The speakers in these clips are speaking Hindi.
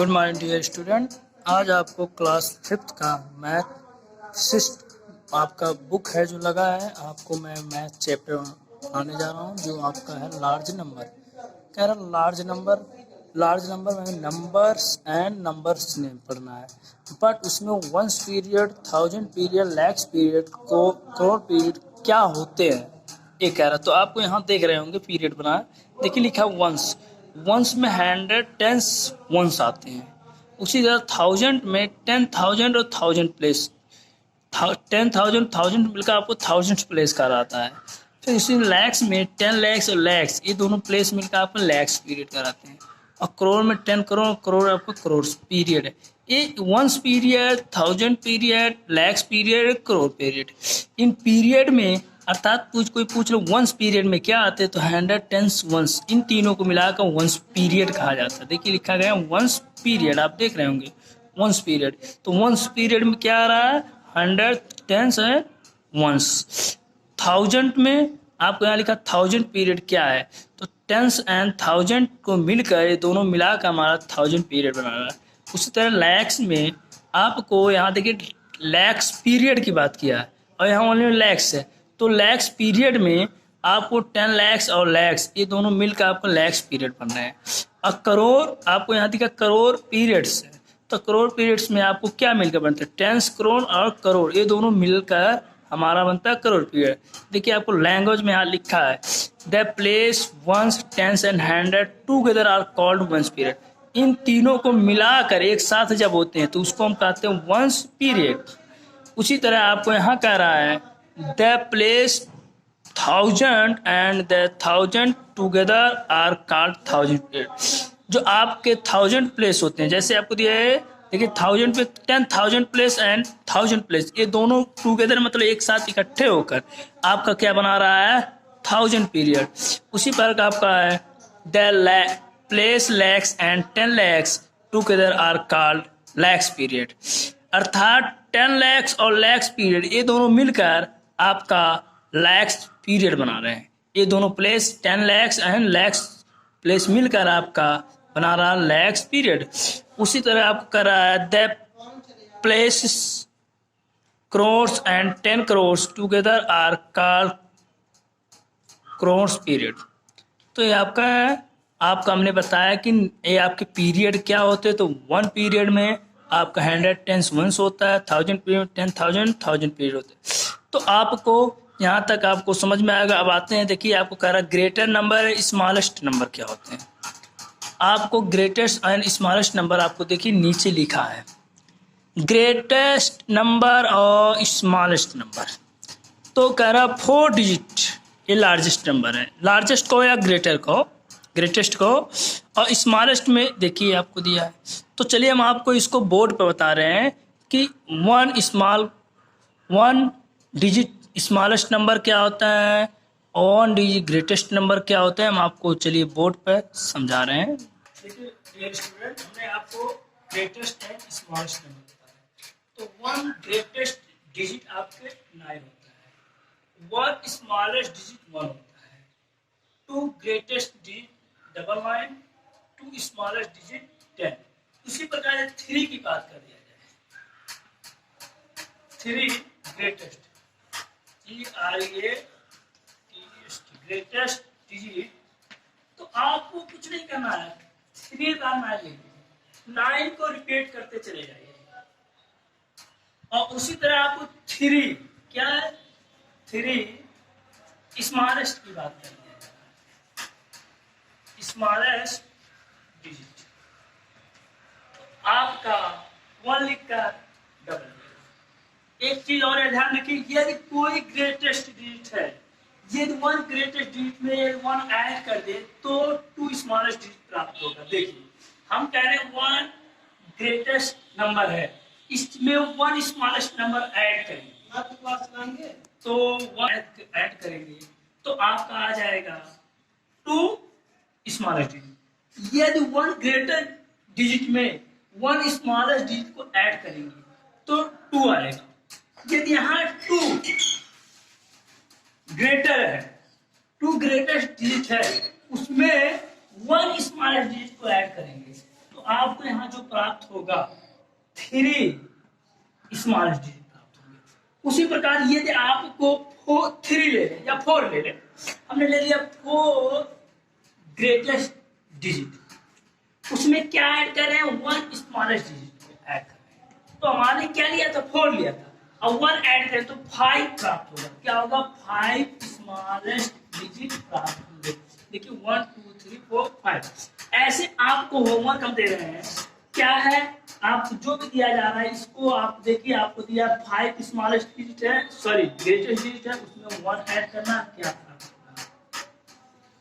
Good morning dear student. आज आपको क्लास 5th का मैथ सिस्ट आपका बुक है जो लगा है, आपको मैं मैथ चैप्टर आने जा रहा हूँ जो आपका है लार्ज नंबर। कह रहा लार्ज नंबर में नंबर्स एंड नंबर्स ने पढ़ना है, बट उसमें ones period, 1000 period, lakhs period, crore period क्या होते हैं ये कह रहा। तो आपको यहाँ देख रहे होंगे पीरियड बना है, देखिए लिखा है वंस में 100 टेंस वंस आते हैं। उसी तरह 1000 में 10,000 और 1000 प्लेस, 10,000 मिलकर आपको 1000 प्लेस का आता है। फिर इसी लैक्स में 10 लैक्स और लैक्स, ये दोनों प्लेस मिलकर आपको लैक्स पीरियड कराते हैं। और करोड़ में 10 करोड़, करोड़ आपको करोड़ पीरियड है। ये ones period, 1000 period, lakhs period, crore period. In period में अर्थात कोई पूछ लो वंस पीरियड में क्या आते हैं, तो 100 टेंस वंस, इन तीनों को मिलाकर वंस पीरियड कहा जाता है। देखिए लिखा गया वंस पीरियड, आप देख रहे होंगे वंस पीरियड। तो वंस पीरियड में क्या आ रहा है, 100 टेंस है वंस। 1000 में आपको यहाँ लिखा 1000 पीरियड क्या है, तो टेंस एंड 1000 को मिलकर, ये दोनों मिलाकर हमारा 1000 पीरियड बना रहा है। उसी तरह लैक्स में आपको यहाँ देखिए लैक्स पीरियड की बात किया है और यहाँ ओनली लैक्स है, तो लैक्स पीरियड में आपको 10 लैक्स और लैक्स, ये दोनों मिलकर आपको लैक्स पीरियड बनना है। और करोड़ आपको यहाँ दिखा करोड़ पीरियड्स है, तो करोड़ पीरियड्स में आपको क्या मिलकर बनता है, टेंस करोड़ और करोड़, ये दोनों मिलकर हमारा बनता है करोड़ पीरियड। देखिए आपको लैंग्वेज में यहाँ लिखा है the place ones, tens and 100 together are called ones period. इन तीनों को मिलाकर एक साथ जब होते हैं तो उसको हम कहते हैं वंस पीरियड। उसी तरह आपको यहाँ कह रहा है the place 1000 and the 1000 together are called 1000 period. जो आपके 1000 प्लेस होते हैं, जैसे आपको दिया है देखिए 1000 पे 10,000 प्लेस एंड 1000 प्लेस, ये दोनों टूगेदर मतलब एक साथ इकट्ठे होकर आपका क्या बना रहा है, 1000 पीरियड। उसी पर आपका है the place lakhs and 10 lakhs together are called lakhs period. अर्थात 10 लैक्स और लैक्स पीरियड, ये दोनों मिलकर आपका लैक्स पीरियड बना रहे हैं। ये दोनों place 10 lakhs and lakhs place मिलकर आपका बना रहा लैक्स पीरियड। उसी तरह आपको कर रहा है the place crores and 10 crores together are called crores period. तो ये आपका है, आपका हमने बताया कि ये आपके पीरियड क्या होते हैं। तो 1 पीरियड में आपका 100 टेंस वंस होता है, 1000 पीरियड 10,000 पीरियड होते हैं। तो आपको यहाँ तक आपको समझ में आएगा। अब आते हैं, देखिए आपको कह रहा है ग्रेटर नंबर, स्मॉलेस्ट नंबर क्या होते हैं। आपको ग्रेटेस्ट एंड स्मॉलेस्ट नंबर आपको देखिए नीचे लिखा है, ग्रेटेस्ट नंबर और स्मॉलेस्ट नंबर। तो कह रहा 4 डिजिट ये लार्जेस्ट नंबर है, लार्जेस्ट को या ग्रेटर को, ग्रेटेस्ट को, और स्मॉलेस्ट में देखिए आपको दिया है। तो चलिए हम आपको इसको बोर्ड पर बता रहे हैं कि 1 डिजिट स्मॉलेस्ट नंबर क्या होता है और 1 डिजिट ग्रेटेस्ट नंबर क्या होता है। हम आपको चलिए बोर्ड पर समझा रहे हैं। देखिए स्टूडेंट, हमने आपको ग्रेटेस्ट एंड स्मॉलेस्ट नंबर बताया। तो 1 ग्रेटेस्ट डिजिट आपके 9 होता है, 1 स्मॉलेस्ट डिजिट 1 होता है, 2 ग्रेटेस्ट डिजिट 9, 2 स्मॉलेस्ट डिजिट 10। उसी प्रकार 3 की बात कर दिया जाए, 3 ग्रेटेस्ट ग्रेटेस्ट डिजिट। तो आपको कुछ नहीं करना है, 3 का 9 लेंगे, 9 को रिपीट करते चले जाइए। और उसी तरह आपको 3 क्या है, 3 स्मॉलेस्ट की बात करनी है, स्मॉलेस्ट डिजिट। तो आपका 1 लिखकर डबल। एक चीज और ध्यान रखिए, यदि कोई ग्रेटेस्ट डिजिट है, यदि 1 ग्रेटेस्ट डिजिट में 1 ऐड कर दे तो 2 स्मॉलेस्ट डिजिट प्राप्त होगा। देखिए हम कह रहे हैं 1 ग्रेटेस्ट नंबर है, इसमें 1 स्मॉलेस्ट नंबर ऐड करेंगे, तो 1 ऐड करेंगे तो आपका आ जाएगा 2 स्मॉलेस्ट डिजिट। यदि 1 ग्रेटर डिजिट में 1 स्मॉलेस्ट डिजिट को ऐड करेंगे तो 2 आएगा। यदि यहाँ 2 ग्रेटर है, 2 ग्रेटेस्ट डिजिट है, उसमें 1 स्मॉलेस्ट डिजिट को ऐड करेंगे तो तो आपको यहाँ जो प्राप्त होगा 3 स्मॉलेस्ट डिजिट प्राप्त होंगे। उसी प्रकार यदि आपको 3 ले लें या 4 ले लें, हमने ले लिया 4 ग्रेटेस्ट डिजिट, उसमें क्या ऐड कर रहे हैं 1 स्मॉलेस्ट डिजिट ऐड कर रहे हैं। तो हमारे क्या लिया था 4 लिया था, अब 1 ऐड करें तो 5 प्राप्त होगा। क्या होगा 5 स्मॉलेस्ट डिजिट प्राप्त होंगे। देखिए 1 2 3 4 5। ऐसे आपको होमवर्क हम दे रहे हैं, क्या है आपको जो भी दिया जा रहा है इसको आप देखिए, आपको दिया 5 स्मॉलेस्ट डिजिट है, सॉरी ग्रेटेस्ट डिजिट है, उसमें 1 ऐड करना, क्या प्राप्त होगा।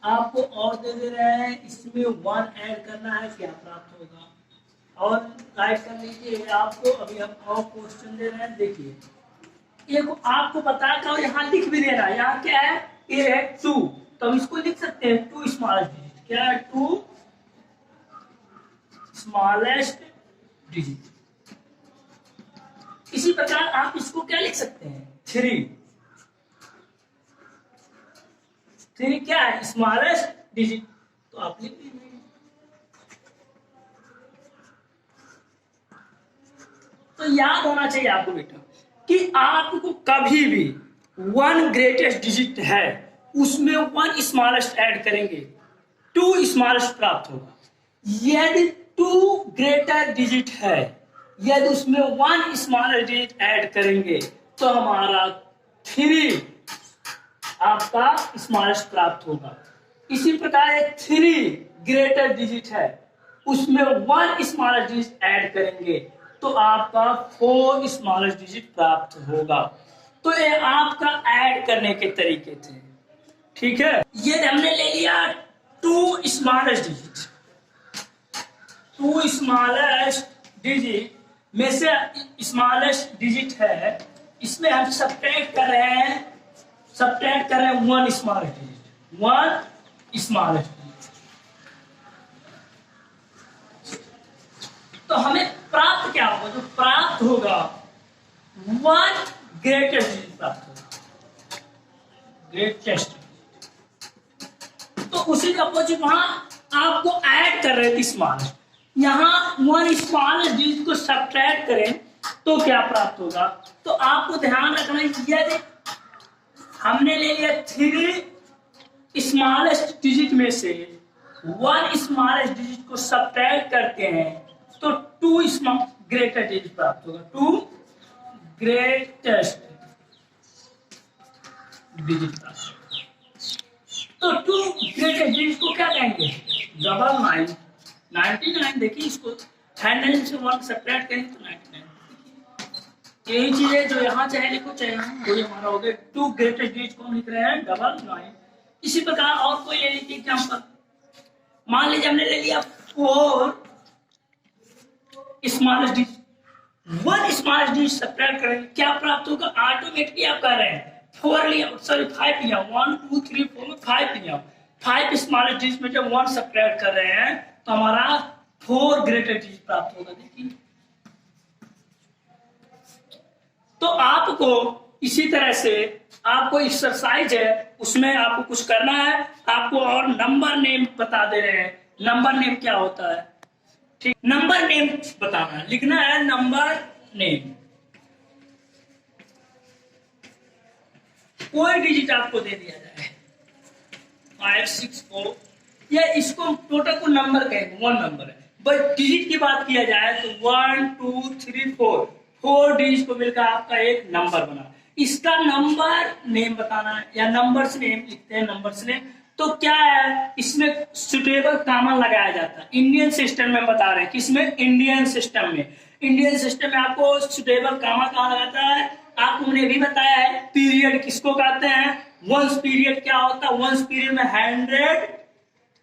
आपको और दे रहे हैं, इसमें 1 ऐड करना है, क्या प्राप्त होगा। और राइट कर लीजिए आपको, अभी हम और क्वेश्चन दे रहे हैं। देखिए एक आपको बता कर और यहाँ लिख भी देना, यहाँ क्या है ए है 2, तो हम इसको लिख सकते हैं 2 स्मॉलेस्ट डिजिट। क्या है 2 स्मॉलेस्ट डिजिट। इसी प्रकार आप इसको क्या लिख सकते हैं 3 क्या है स्मॉलेस्ट डिजिट, तो आप लिख लीजिए। तो याद होना चाहिए आपको बेटा कि आपको कभी भी 1 ग्रेटेस्ट डिजिट है उसमें 1 स्मॉलेस्ट ऐड करेंगे 2 स्मॉलेस्ट प्राप्त होगा। यदि 2 ग्रेटर डिजिट है, यदि उसमें 1 स्मॉलेस्ट डिजिट ऐड करेंगे तो हमारा 3 आपका स्मॉलेस्ट प्राप्त होगा। इसी प्रकार 3 ग्रेटर डिजिट है उसमें 1 स्मॉलेस्ट डिजिट ऐड करेंगे तो आपका 4 स्मॉलेस्ट डिजिट प्राप्त होगा। तो ये आपका ऐड करने के तरीके थे, ठीक है। ये हमने ले लिया 2 स्मॉलेस्ट डिजिट, 2 स्मॉलेस्ट डिजिट में से स्मॉलेस्ट डिजिट है, इसमें हम सब्ट्रैक्ट कर रहे हैं 1 स्मॉलेस्ट डिजिट, 1 स्मॉलेस्ट डिजिट। तो हमें प्राप्त क्या होगा, जो प्राप्त होगा 1 ग्रेटेस्ट डिजिट प्राप्त होगा, ग्रेटेस्ट। तो उसी का अपोजिट वहां आपको ऐड कर रहे थे स्मॉलेस्ट, यहां 1 स्मॉलेस्ट डिजिट को सब्ट्रैक्ट करें तो क्या प्राप्त होगा। तो आपको ध्यान रखना है, यदि हमने ले लिया 3 स्मॉलेस्ट डिजिट में से 1 स्मॉलेस्ट डिजिट को सब्ट्रैक्ट करते हैं तो 2 ग्रेटर डिजिट प्राप्त होगा, 2 ग्रेटेस्ट डिजिट प्राप्त होगा। तो 2 ग्रेटेस्ट डिजिट को क्या कहेंगे 99, 99। देखिए इसको 99 से 1 सब्ट्रैक्ट करेंगे तो 99। यही चीज है जो यहाँ चाहे लिखो चाहे यहाँ, वही हमारा हो गया 2 ग्रेटेस्ट डिजिट को हम लिख रहे हैं 99। इसी प्रकार और कोई ले लीजिए एग्जाम्पल, मान लीजिए हमने ले लिया 4 smallest digit, 1 smallest digit subtract करेंगे क्या प्राप्त होगा। ऑटोमेटिकली आप कर रहे हैं 4 लिया, सॉरी 5 लिया, 1 2 3 4 में 5 लिया, 5 स्मॉलेस्ट डिजिट में जब 1 सब्ट्रैक्ट कर रहे हैं तो हमारा 4 ग्रेटर डिजिट प्राप्त होगा। देखिए तो आपको इसी तरह से आपको एक्सरसाइज है उसमें आपको कुछ करना है, आपको और नंबर नेम बता दे रहे हैं। नंबर नेम क्या होता है, ठीक, नंबर नेम बताना है, लिखना है नंबर नेम। कोई डिजिट आपको दे दिया जाए 5 6 4, या इसको टोटल को नंबर कहेंगे 1 नंबर है, बट डिजिट की बात किया जाए तो 1 2 3 4 डिजिट को मिलकर आपका एक नंबर बना। इसका नंबर नेम बताना है या नंबर्स नेम लिखते हैं, नंबर्स नेम। तो क्या है इसमें सुटेबल कॉमा लगाया जाता है, इंडियन सिस्टम में बता रहे हैं, किसमें इंडियन सिस्टम में। इंडियन सिस्टम में आपको सुटेबल कॉमा कहाँ लगाता है, आपको मैंने भी बताया है। पीरियड किसको कहते हैं, वंस पीरियड क्या होता है, वंस पीरियड में 100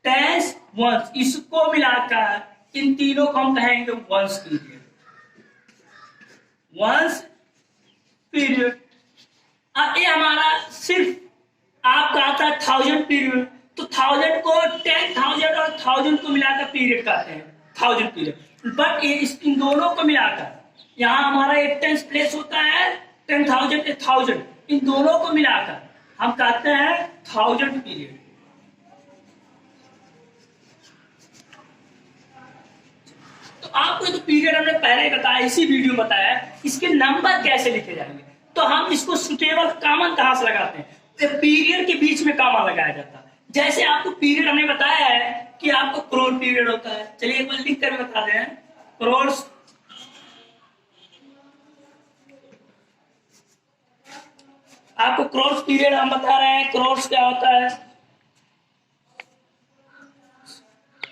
10 वंस, इसको मिलाकर इन तीनों को हम कहेंगे वंस पीरियड, वंस पीरियड। अब ये हमारा सिर्फ आपका आता है 1000 पीरियड, तो 1000 को 10,000 और 1000 को मिलाकर पीरियड कहते हैं 1000 पीरियड। बट ये इन दोनों को मिलाकर यहाँ हमारा एक टेंस प्लेस होता है 10,000 1000, इन दोनों को मिलाकर हम कहते हैं 1000 पीरियड। तो आपको तो पीरियड हमने पहले ही बताया, इसी वीडियो में बताया इसके नंबर कैसे लिखे जाएंगे। तो हम इसको सुटेबल कॉमन कहां से लगाते हैं, तो पीरियड के बीच में कॉमन लगाया जाता है। जैसे आपको पीरियड हमने बताया है कि आपको करोड़ पीरियड होता है, चलिए एक बार लिख कर बता दें, करोड़ आपको क्रॉस पीरियड हम बता रहे हैं, क्रॉस क्या होता है,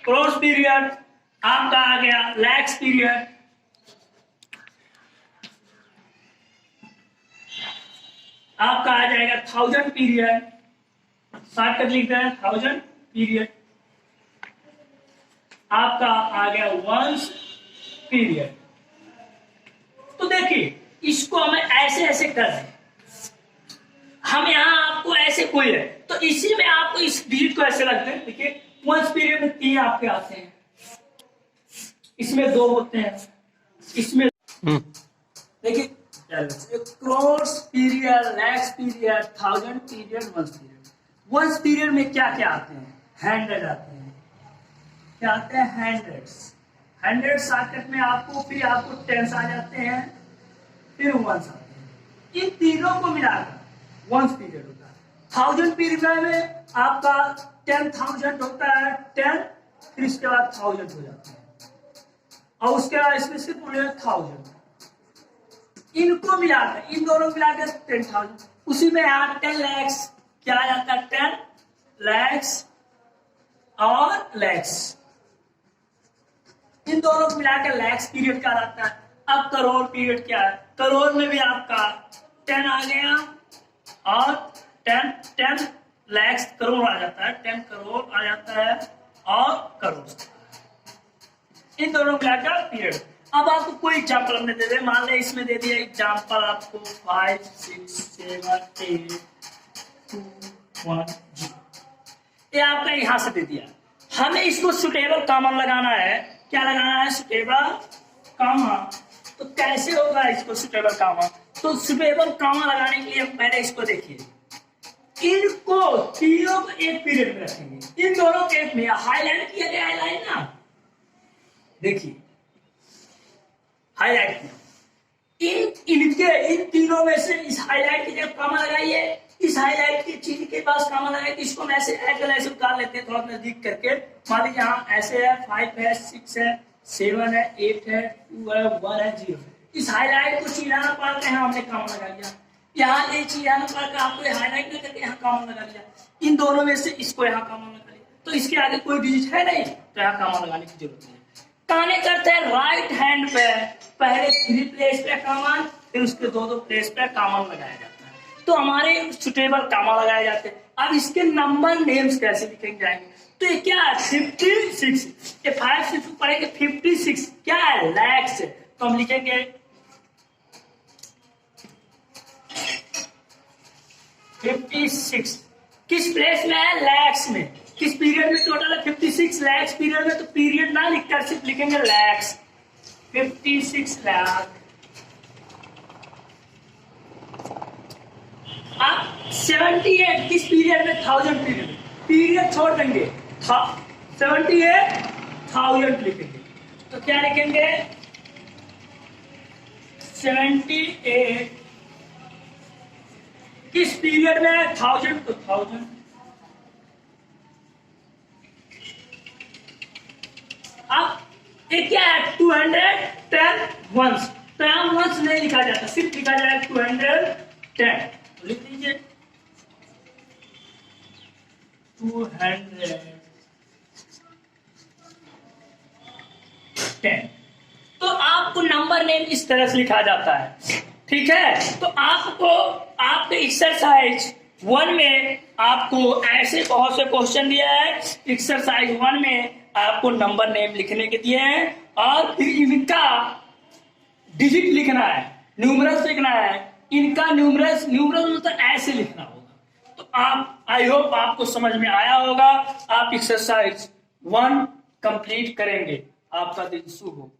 क्रॉस पीरियड आपका आ गया लैक्स पीरियड, आपका आ जाएगा 1000 पीरियड, शॉर्टकट लिख रहे हैं 1000 पीरियड, आपका आ गया वंस पीरियड। तो देखिए इसको हमें ऐसे ऐसे कर दें, हम यहां आपको ऐसे कोई है तो इसी में आपको इस डिजिट को ऐसे रखते हैं। देखिए वंस पीरियड में 3 आपके आते हैं, इसमें 2 होते हैं, इसमें देखिए cross period, lakhs period, 1000 period, ones period. Ones period में क्या क्या आते हैं, 100 आते हैं, क्या आते हैं 100 शॉर्टकट में आपको, फिर आपको 10 आ जाते हैं, फिर वंस आते हैं। इन तीनों को मिलाकर वंस पीरियड होता है। 1000 पीरियड में आपका 10,000 होता है, 10 फिर इसके बाद 1000 हो जाता है, और उसके बाद इसमें सिर्फ 1000। इनको मिलाकर, इन दोनों मिलाकर 10,000, उसी में यहाँ 10 लैक्स क्या आ जाता है, 10 लैक्स और लैक्स, इन दोनों को मिलाकर लैक्स पीरियड क्या आता है। अब करोड़ पीरियड क्या है, करोड़ में भी आपका 10 आ गया और 10 लैक्स करोड़ आ जाता है, 10 करोड़ आ जाता है और करोड़, इन दोनों मिलाकर पीरियड। अब आपको कोई एग्जाम्पल हमने दे दिया, मान लें इसमें दे दिया एग्जाम्पल आपको 5 6 7 8 2 1 0, ये आपका यहां से दे दिया। हमें इसको सुटेबल कॉमन लगाना है, क्या लगाना है, सुटेबल कॉमन। तो कैसे होगा इसको सुटेबल कॉमन, तो सुटेबल कॉमन लगाने के लिए पहले इसको देखिए, इनको तीनों को एक पीरियड में रखेंगे, इन दोनों के में हाईलाइट किया गया है लाइन ना, देखिए हाईलाइट किया, इन तीनों में से इस हाईलाइट की जगह कॉमन लगाइए, इस हाईलाइट की चीज के पास कॉमन लगाइए। इसको हम ऐसे ऐसे उतार लेते हैं थोड़ा नजदीक करके, मान लीजिए यहाँ ऐसे है, 5 है, 6 है, 7 है, 8 है, 2 है, 1 है, 0। इस हाईलाइट को चिढ़ाना पड़ के यहाँ हमने कॉमन लगा दिया, यहाँ ये चिढ़ाना पड़ के आपको हाईलाइट नहीं करके यहाँ कॉमन लगा दिया, इन दोनों में से इसको यहाँ कॉमन लगा दिया, तो इसके आगे कोई डिजिट है नहीं, तो यहाँ कॉमन लगाने की जरूरत नहीं है। काने करते हैं राइट हैंड पे, पहले 3 प्लेस पे कॉमन, फिर उसके 2 प्लेस पे कॉमन लगाया जाता है, तो हमारे सुटेबल कॉमन लगाए जाते हैं। अब इसके नंबर नेम्स कैसे लिखेंगे जाएंगे, तो ये क्या है 56, ये 5 6 पढ़ेंगे 56 क्या है लैक्स, तो हम लिखेंगे 56 किस प्लेस में है, लैक्स में, किस पीरियड में टोटल है 56 लैक्स पीरियड में, तो पीरियड ना लिखकर सिर्फ लिखेंगे लैक्स, 56 लाख। अब 78 किस पीरियड में, 1000 पीरियड में, पीरियड छोड़ देंगे 78,000 लिखेंगे, तो क्या लिखेंगे 78 किस पीरियड में, 1000 तो 1000। अब ये क्या है 210 वंस, तो यहां वंस नहीं लिखा जाता, सिर्फ लिखा जाएगा 210, तो लिख लीजिए 210। तो आपको नंबर नेम इस तरह से लिखा जाता है, ठीक है। तो आपको आपके एक्सरसाइज 1 में आपको ऐसे बहुत से क्वेश्चन दिया है, एक्सरसाइज 1 में आपको नंबर नेम लिखने के दिए हैं, और फिर इनका डिजिट लिखना है, न्यूमरल्स लिखना है, इनका न्यूमरल्स मतलब ऐसे लिखना होगा। तो आप, आई होप आपको समझ में आया होगा, आप एक्सरसाइज 1 कंप्लीट करेंगे, आपका दिन शुभ हो।